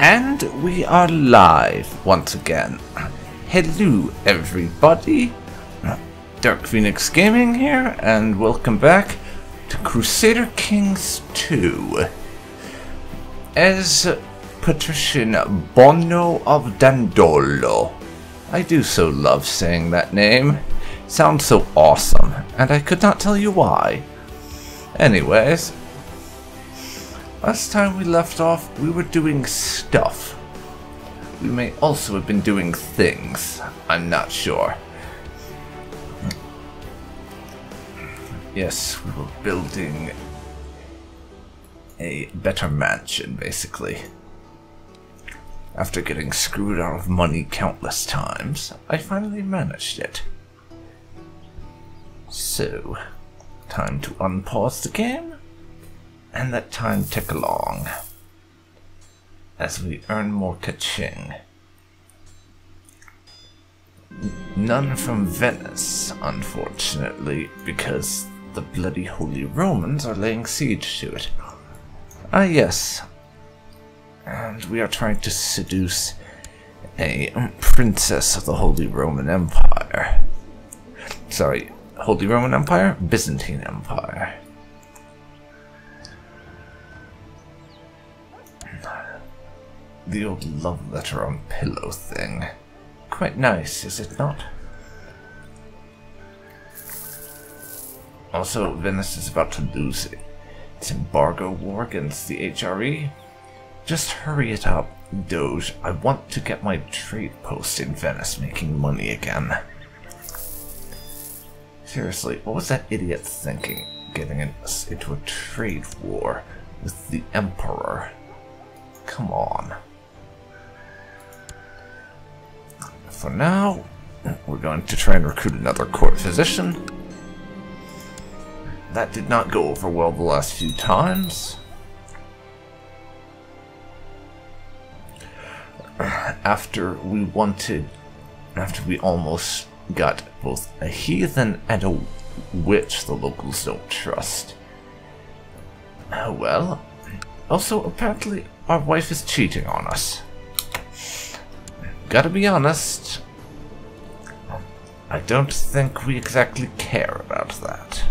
And we are live once again. Hello everybody, DarkPhoenix Gaming here, and welcome back to Crusader Kings 2. As Patrician Bono of Dandolo. I do so love saying that name. Sounds so awesome, and I could not tell you why. Anyways, last time we left off, we were doing stuff. We may also have been doing things. I'm not sure. Yes, we were building a better mansion, basically. After getting screwed out of money countless times, I finally managed it. So, time to unpause the game, and let time tick along as we earn more ka-ching. None from Venice, unfortunately, because the bloody Holy Romans are laying siege to it. Ah yes, and we are trying to seduce a princess of the Holy Roman Empire. Sorry, Holy Roman Empire? Byzantine Empire. The old love letter on pillow thing. Quite nice, is it not? Also, Venice is about to lose its embargo war against the HRE. Just hurry it up, Doge. I want to get my trade post in Venice making money again. Seriously, what was that idiot thinking, getting us into a trade war with the Emperor? Come on. For now, we're going to try and recruit another court physician. That did not go over well the last few times. After we almost got both a heathen and a witch the locals don't trust. Well, also apparently our wife is cheating on us. Gotta be honest, I don't think we exactly care about that.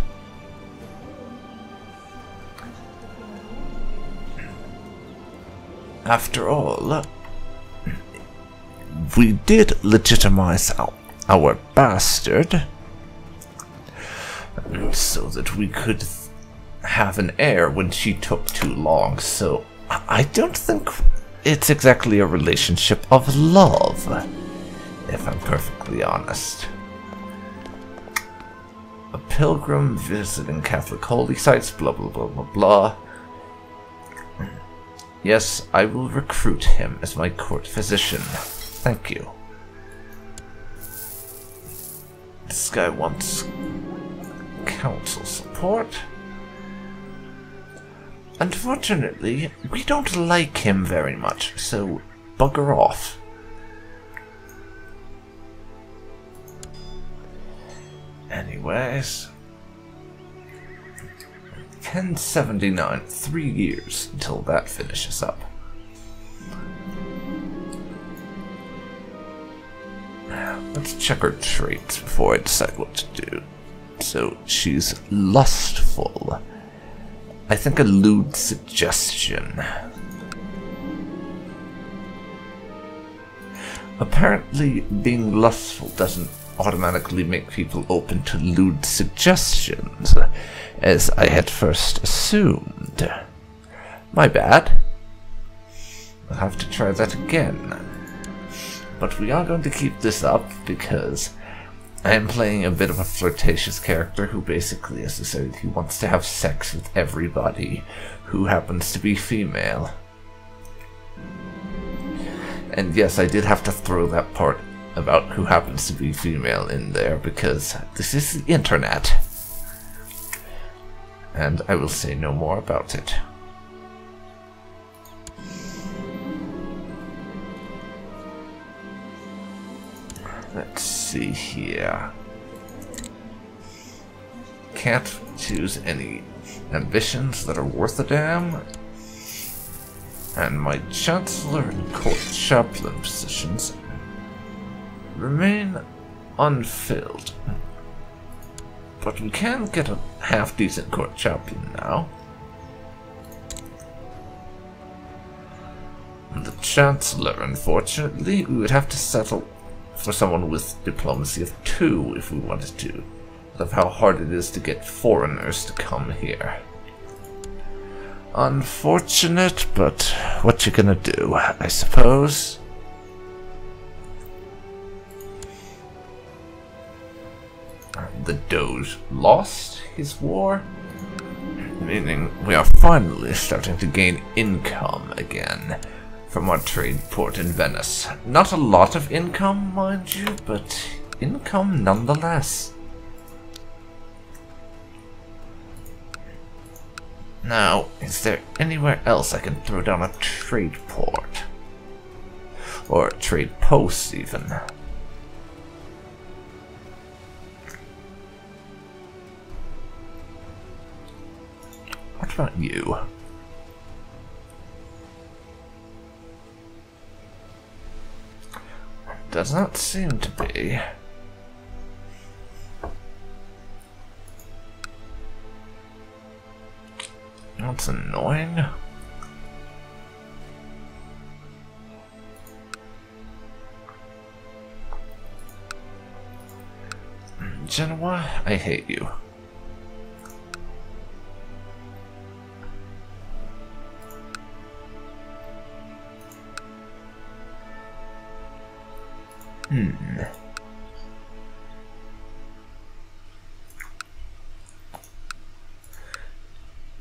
After all, we did legitimize our bastard so that we could have an heir when she took too long, so I don't think it's exactly a relationship of love, if I'm perfectly honest. A pilgrim visiting Catholic holy sites, blah blah blah blah blah. Yes, I will recruit him as my court physician. Thank you. This guy wants council support. Unfortunately, we don't like him very much, so bugger off. Anyways, 1079, 3 years until that finishes up. Let's check her traits before I decide what to do. So, she's lustful. I think a lewd suggestion. Apparently, being lustful doesn't automatically make people open to lewd suggestions, as I had first assumed. My bad. I'll have to try that again. But we are going to keep this up because I am playing a bit of a flirtatious character who basically, as I said, he wants to have sex with everybody who happens to be female. And yes, I did have to throw that part about who happens to be female in there because this is the internet. And I will say no more about it. Let's see here. Can't choose any ambitions that are worth a damn. and my Chancellor and Court Chaplain positions remain unfilled. But we can get a half-decent Court Chaplain now. The Chancellor, unfortunately, we would have to settle for someone with diplomacy of 2 if we wanted to, because of how hard it is to get foreigners to come here. Unfortunate, but what you gonna do, I suppose? The Doge lost his war, meaning we are finally starting to gain income again from our trade port in Venice. Not a lot of income, mind you, but income nonetheless. Now, is there anywhere else I can throw down a trade port? Or a trade post, even? What about you? Does not seem to be. That's annoying. Genoa, I hate you.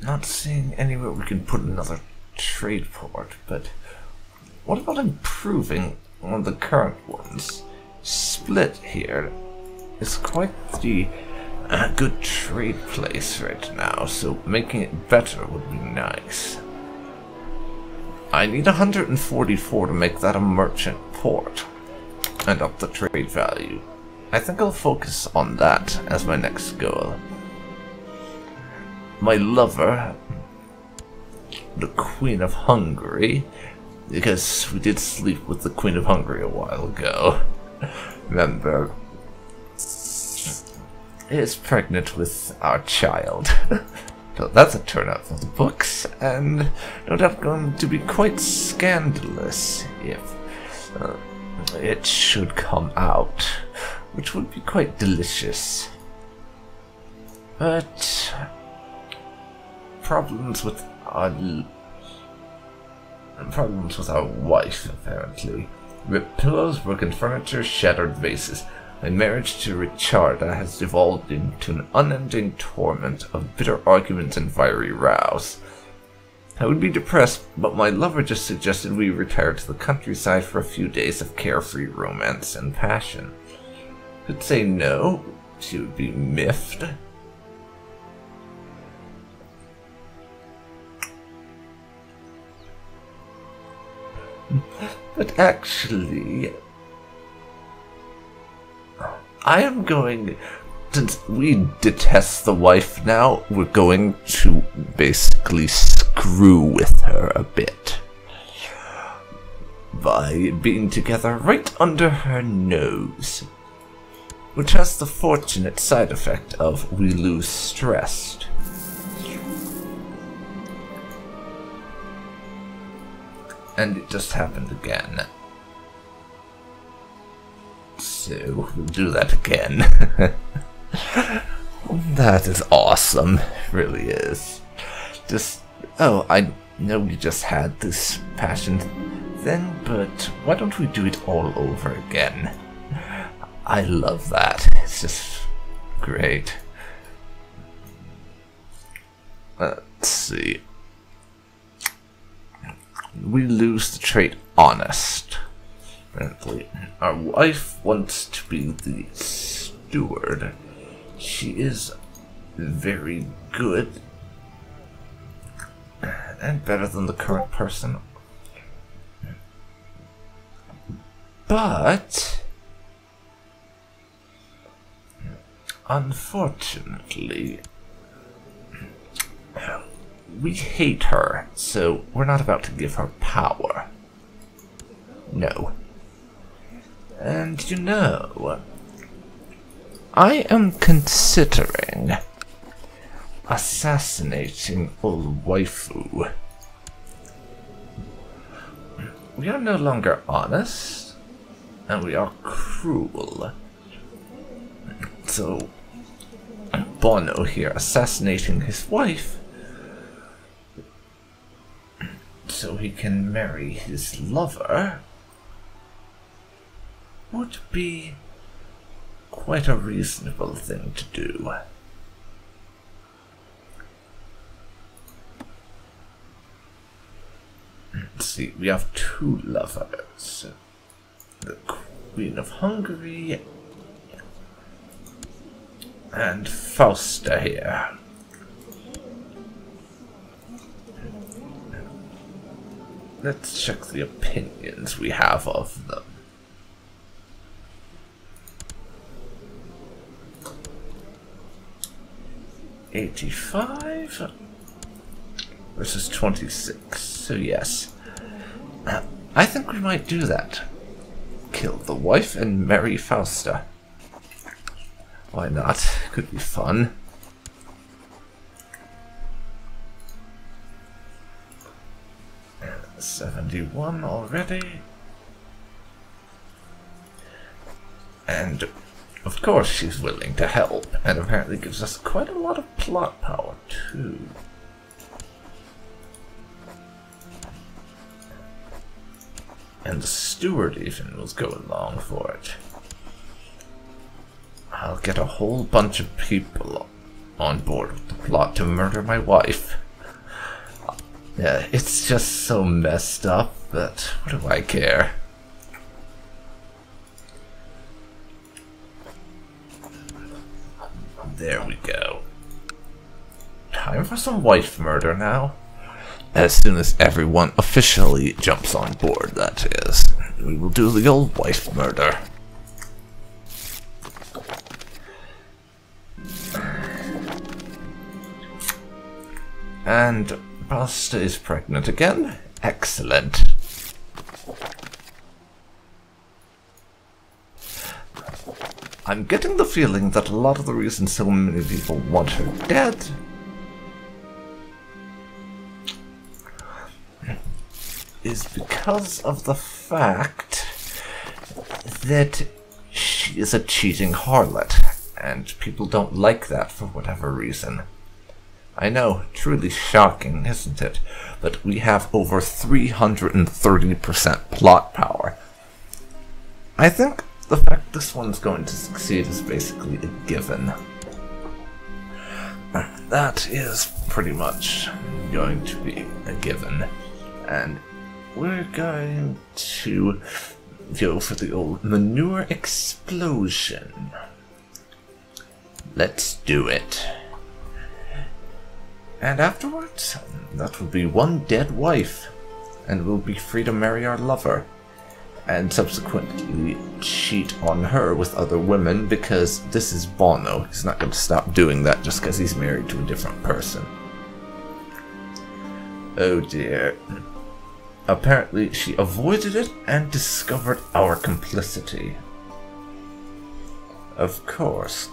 Not seeing anywhere we can put another trade port, but what about improving one of the current ones? Split here is quite the good trade place right now, so making it better would be nice. I need 144 to make that a merchant port and up the trade value. I think I'll focus on that as my next goal. My lover, the Queen of Hungary, because we did sleep with the Queen of Hungary a while ago, remember, is pregnant with our child. So that's a turnout for the books, and no doubt going to be quite scandalous if it should come out, which would be quite delicious. But problems with our wife, apparently. Ripped pillows, broken furniture, shattered vases. My marriage to Richarda has devolved into an unending torment of bitter arguments and fiery rows. I would be depressed, but my lover just suggested we retire to the countryside for a few days of carefree romance and passion. Could say no, she would be miffed. But actually, I am going, since we detest the wife now, we're going to basically screw with her a bit by being together right under her nose, which has the fortunate side effect of we lose stress. And it just happened again. So, we'll do that again. That is awesome. It really is. Just, oh, I know we just had this passion thing, but why don't we do it all over again? I love that. It's just great. Let's see. We lose the trait honest. Apparently, our wife wants to be the steward. She is very good and better than the current person. But unfortunately, we hate her, so we're not about to give her power. No. And you know, I am considering assassinating old waifu. We are no longer honest, and we are cruel. So, Bono here assassinating his wife so he can marry his lover would be quite a reasonable thing to do. Let's see, we have two lovers. The Queen of Hungary and Fausto here. Let's check the opinions we have of them. $85 versus 26. So yes, I think we might do that. Kill the wife and marry Fausto. Why not? Could be fun. And 71 already. And of course she's willing to help, and apparently gives us quite a lot of plot power too. And the steward even was going along for it. I'll get a whole bunch of people on board with the plot to murder my wife. Yeah, it's just so messed up, but what do I care? There we go. Time for some wife murder now. As soon as everyone officially jumps on board, that is. We will do the old wife murder. And Basta is pregnant again. Excellent. I'm getting the feeling that a lot of the reason so many people want her dead is because of the fact that she is a cheating harlot, and people don't like that for whatever reason. I know, truly shocking, isn't it? But we have over 330% plot power. I think the fact this one's going to succeed is basically a given. That is pretty much going to be a given. And we're going to go for the old manure explosion. Let's do it. And afterwards, that will be one dead wife, and we'll be free to marry our lover, and subsequently cheat on her with other women, because this is Bono. He's not going to stop doing that just because he's married to a different person. Oh dear. Apparently she avoided it and discovered our complicity. Of course.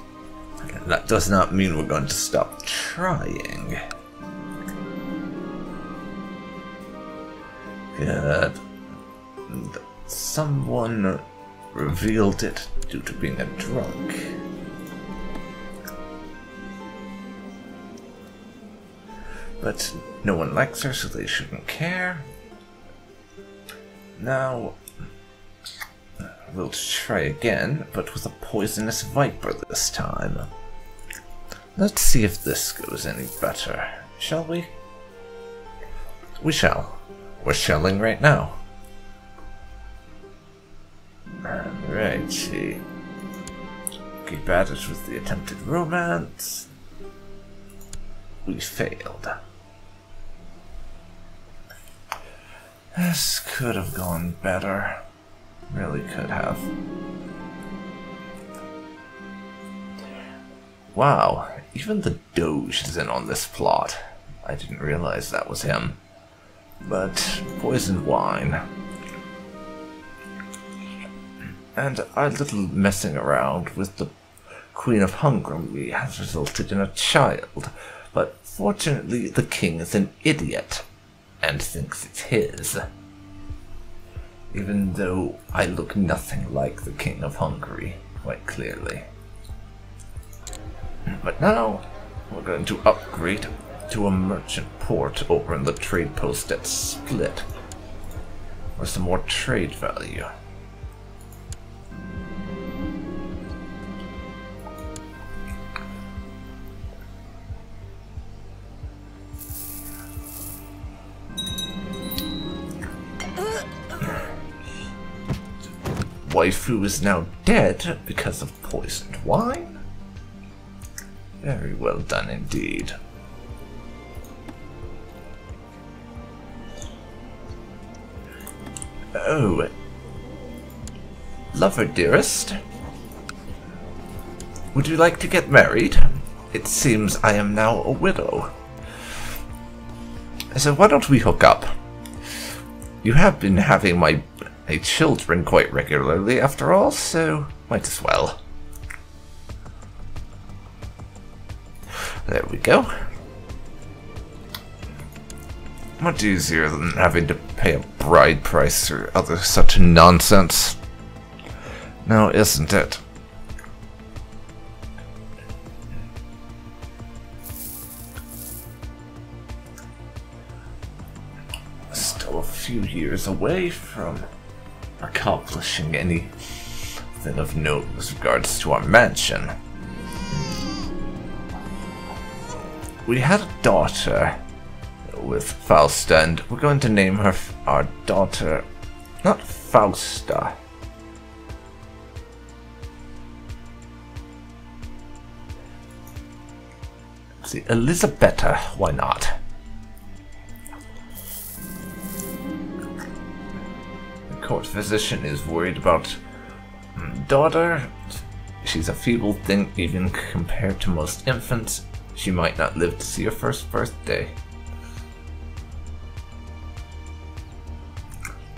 That does not mean we're going to stop trying. Good. Someone revealed it due to being a drunk. But no one likes her, so they shouldn't care. Now, we'll try again, but with a poisonous viper this time. Let's see if this goes any better, shall we? We shall. We're shelling right now. Alrighty. Keep at it with the attempted romance. We failed. This could have gone better. Really could have. Wow, even the Doge is in on this plot. I didn't realize that was him. But poisoned wine. And our little messing around with the Queen of Hungary has resulted in a child. But fortunately, the king is an idiot and thinks it's his. Even though I look nothing like the King of Hungary, quite clearly. But now, we're going to upgrade to a merchant port over in the trade post at Split for some more trade value. Waifu is now dead because of poisoned wine? Very well done indeed. Oh, lover dearest, would you like to get married? It seems I am now a widow. So why don't we hook up? You have been having my children quite regularly after all, so might as well. There we go. Much easier than having to pay a bride price or other such nonsense. Now, isn't it? Still a few years away from accomplishing anything of note with regards to our mansion. We had a daughter with Fausto, and we're going to name her our daughter, not Fausta. Let's see, Elisabetta, why not? Court physician is worried about daughter. She's a feeble thing even compared to most infants. She might not live to see her first birthday.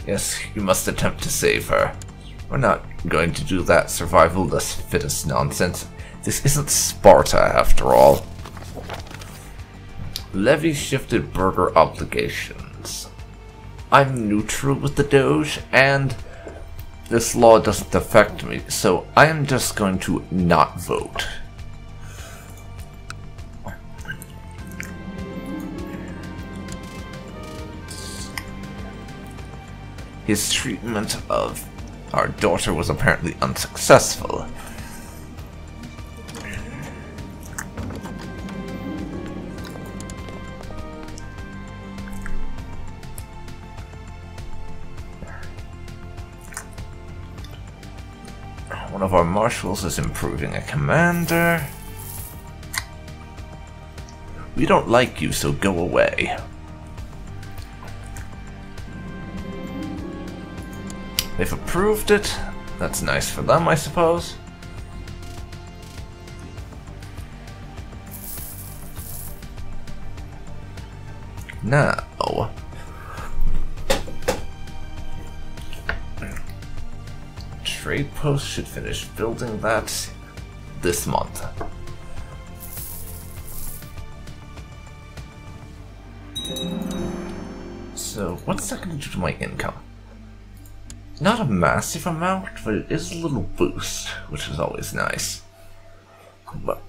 Yes, you must attempt to save her. We're not going to do that survival-less fittest nonsense. This isn't Sparta after all. Levy shifted burger obligations. I'm neutral with the Doge, and this law doesn't affect me, so I am just going to not vote. His treatment of our daughter was apparently unsuccessful. One of our marshals is improving a commander. We don't like you, so go away. They've approved it. That's nice for them, I suppose. Now, trade post should finish building that this month. So, what's that going to do to my income? Not a massive amount, but it is a little boost, which is always nice. But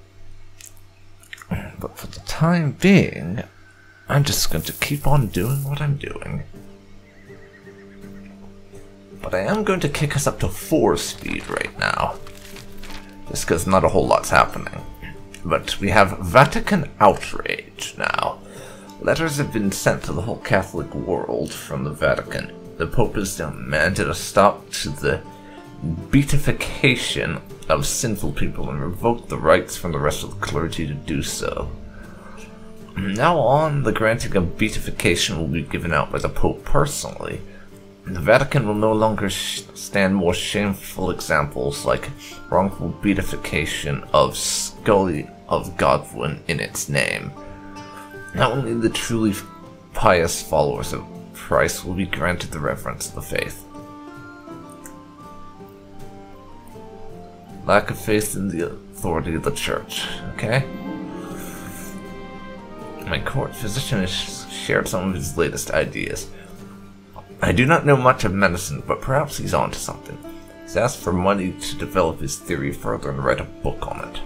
for the time being, I'm just going to keep on doing what I'm doing. But I am going to kick us up to 4 speed right now. Just because not a whole lot's happening. But we have Vatican outrage now. Letters have been sent to the whole Catholic world from the Vatican. The Pope has demanded a stop to the beatification of sinful people and revoked the rights from the rest of the clergy to do so. Now on, the granting of beatification will be given out by the Pope personally. The Vatican will no longer stand more shameful examples like wrongful beatification of Scully of Godwin in its name. Only the truly pious followers of Christ will be granted the reverence of the faith. Lack of faith in the authority of the church, okay? My court physician has shared some of his latest ideas. I do not know much of medicine, but perhaps he's onto something. He's asked for money to develop his theory further and write a book on it.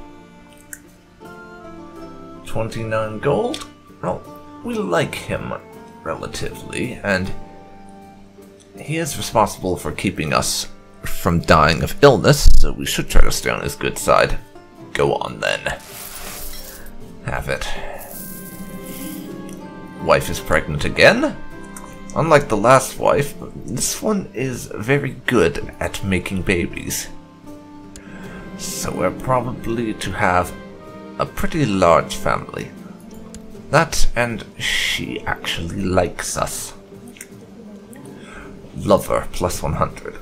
29 gold? Well, we like him, relatively, and he is responsible for keeping us from dying of illness, so we should try to stay on his good side. Go on, then. Have it. Wife is pregnant again? Unlike the last wife, this one is very good at making babies. So we're probably to have a pretty large family. That and she actually likes us. Lover plus 100.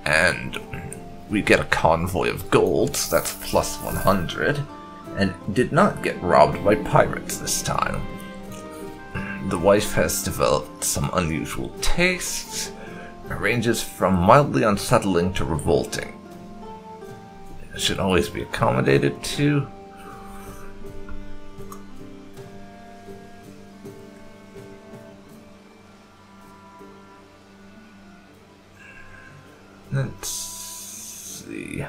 And we get a convoy of gold, so that's plus 100. And did not get robbed by pirates this time. The wife has developed some unusual tastes. It ranges from mildly unsettling to revolting. It should always be accommodated to. Let's see.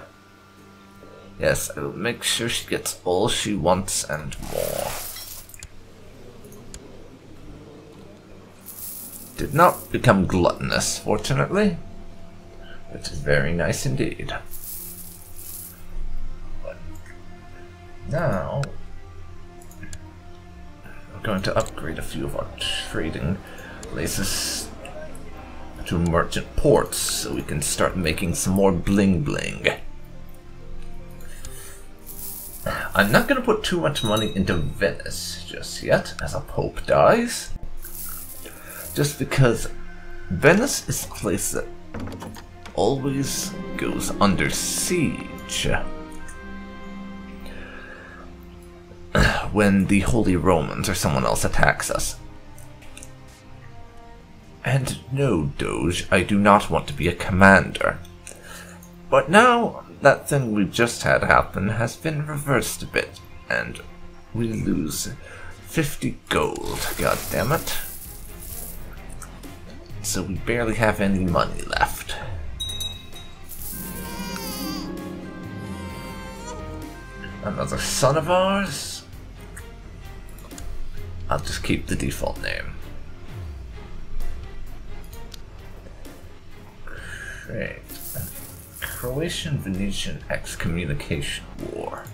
Yes, I will make sure she gets all she wants and more. Did not become gluttonous, fortunately, which is very nice indeed. But now, we're going to upgrade a few of our trading places to merchant ports so we can start making some more bling bling. I'm not going to put too much money into Venice just yet, as a pope dies. Just because Venice is a place that always goes under siege when the Holy Romans or someone else attacks us. And no, Doge, I do not want to be a commander. But now, that thing we just had happen has been reversed a bit, and we lose 50 gold, goddammit. So we barely have any money left. Another son of ours? I'll just keep the default name. Great. Croatian-Venetian Excommunication War.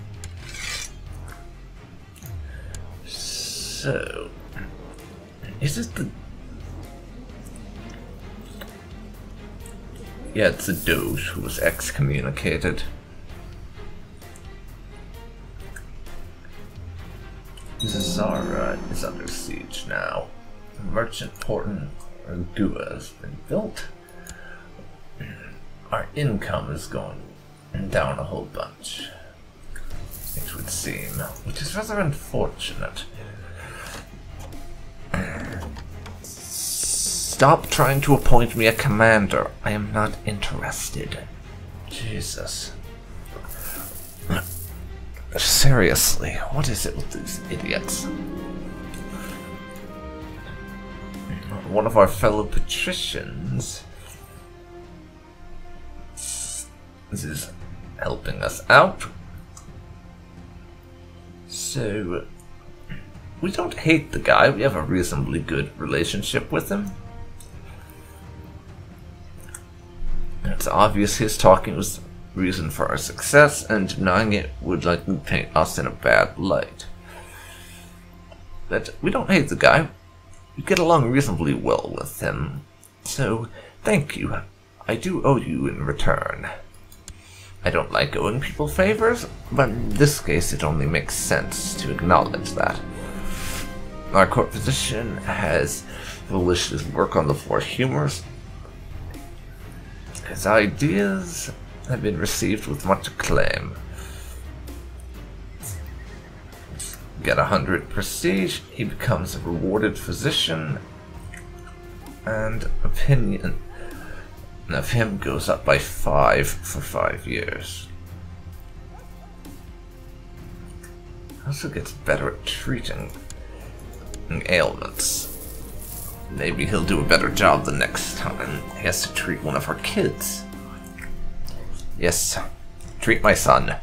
So, is it the... Yeah, it's the Doge who was excommunicated. Zara is under siege now. Merchant port in Gua has been built. Our income is going down a whole bunch, it would seem, which is rather unfortunate. Stop trying to appoint me a commander. I am not interested. Jesus. Seriously, what is it with these idiots? One of our fellow patricians is helping us out. So, we don't hate the guy, we have a reasonably good relationship with him. It's obvious his talking was the reason for our success, and denying it would likely paint us in a bad light. But we don't hate the guy, we get along reasonably well with him. So, thank you. I do owe you in return. I don't like owing people favors, but in this case it only makes sense to acknowledge that. Our court physician has published his work on the four humors. His ideas have been received with much acclaim. Get 100 prestige, he becomes a rewarded physician, and opinion of him goes up by 5 for 5 years. Also gets better at treating ailments. Maybe he'll do a better job the next time he has to treat one of our kids. Yes, treat my son.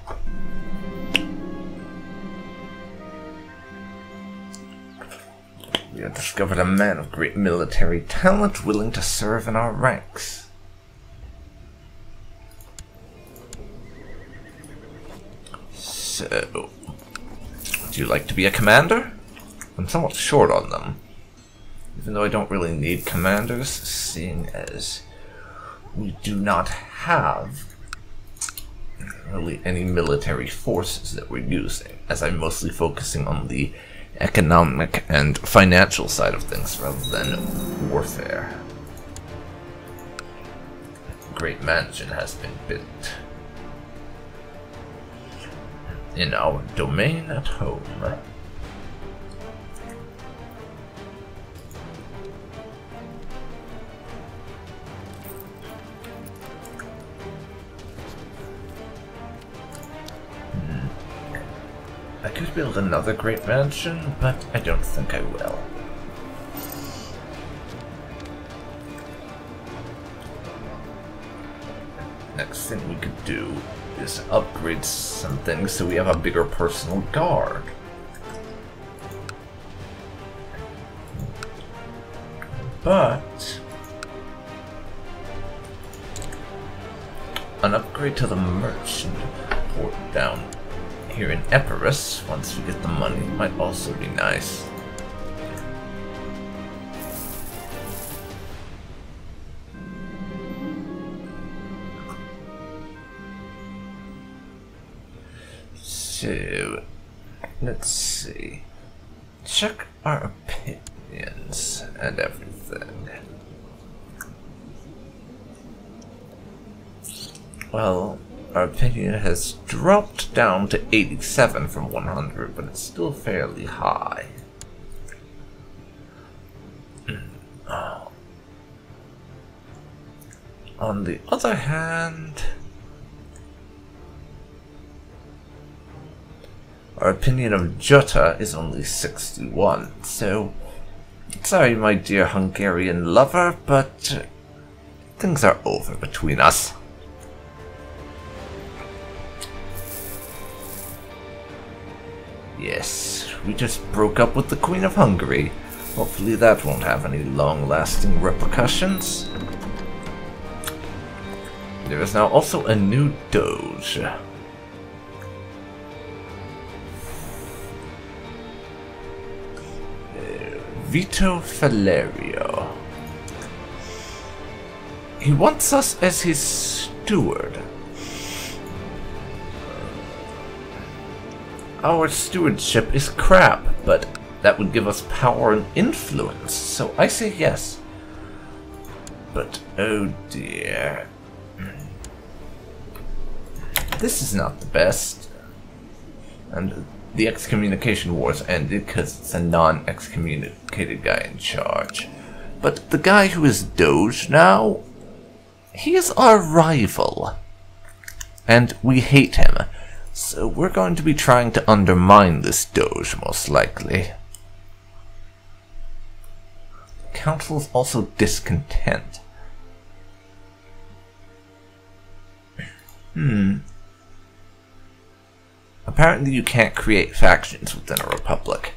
We have discovered a man of great military talent willing to serve in our ranks. So, would you like to be a commander? I'm somewhat short on them, even though I don't really need commanders, seeing as we do not have really any military forces that we're using, as I'm mostly focusing on the economic and financial side of things rather than warfare. A great mansion has been built in our domain at home. I could build another great mansion, but I don't think I will. Next thing we could do is upgrade some things so we have a bigger personal guard. But an upgrade to the merchant port down here in Epirus, once we get the money, might also be nice. So, let's see. Check our opinions and everything. Well, our opinion has dropped down to 87 from 100, but it's still fairly high. On the other hand, our opinion of Jutta is only 61, so sorry, my dear Hungarian lover, but things are over between us. Yes, we just broke up with the Queen of Hungary. Hopefully that won't have any long-lasting repercussions. There is now also a new Doge. Vito Valerio. He wants us as his steward. Our stewardship is crap, but that would give us power and influence, so I say yes. But oh dear. This is not the best. And the Excommunication Wars ended because it's a non-excommunicated guy in charge. But the guy who is Doge now, he is our rival. And we hate him. So we're going to be trying to undermine this Doge, most likely. The council is also discontent. Apparently you can't create factions within a republic.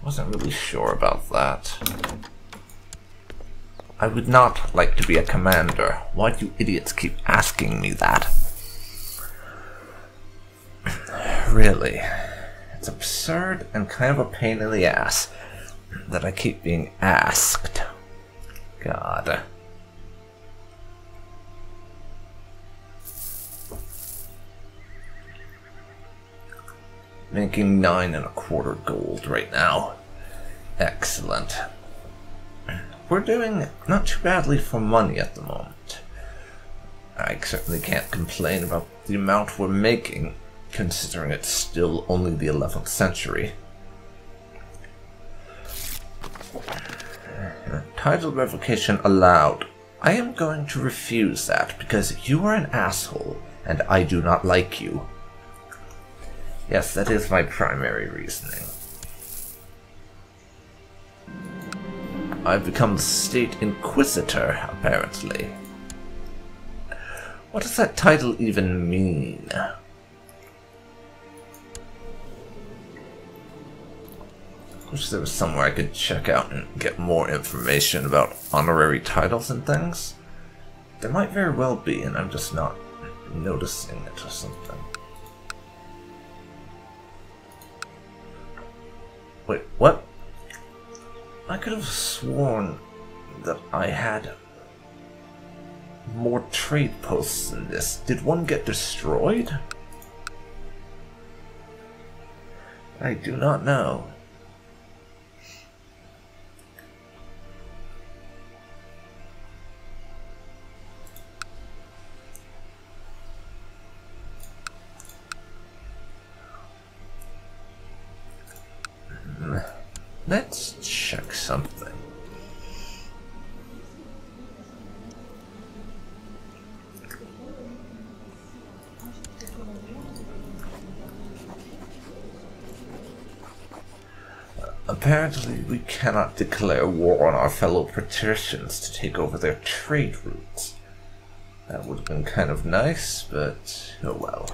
Wasn't really sure about that. I would not like to be a commander. Why do you idiots keep asking me that? Really, it's absurd and kind of a pain in the ass that I keep being asked. God. Making 9.25 gold right now. Excellent. We're doing not too badly for money at the moment. I certainly can't complain about the amount we're making, considering it's still only the 11th century. Title revocation allowed. I am going to refuse that because you are an asshole and I do not like you. Yes, that is my primary reasoning. I've become the State Inquisitor, apparently. What does that title even mean? Wish there was somewhere I could check out and get more information about honorary titles and things. There might very well be, and I'm just not noticing it or something. Wait, what? I could have sworn that I had more trade posts than this. Did one get destroyed? I do not know. Let's check something. Apparently, we cannot declare war on our fellow Patricians to take over their trade routes. That would have been kind of nice, but oh well.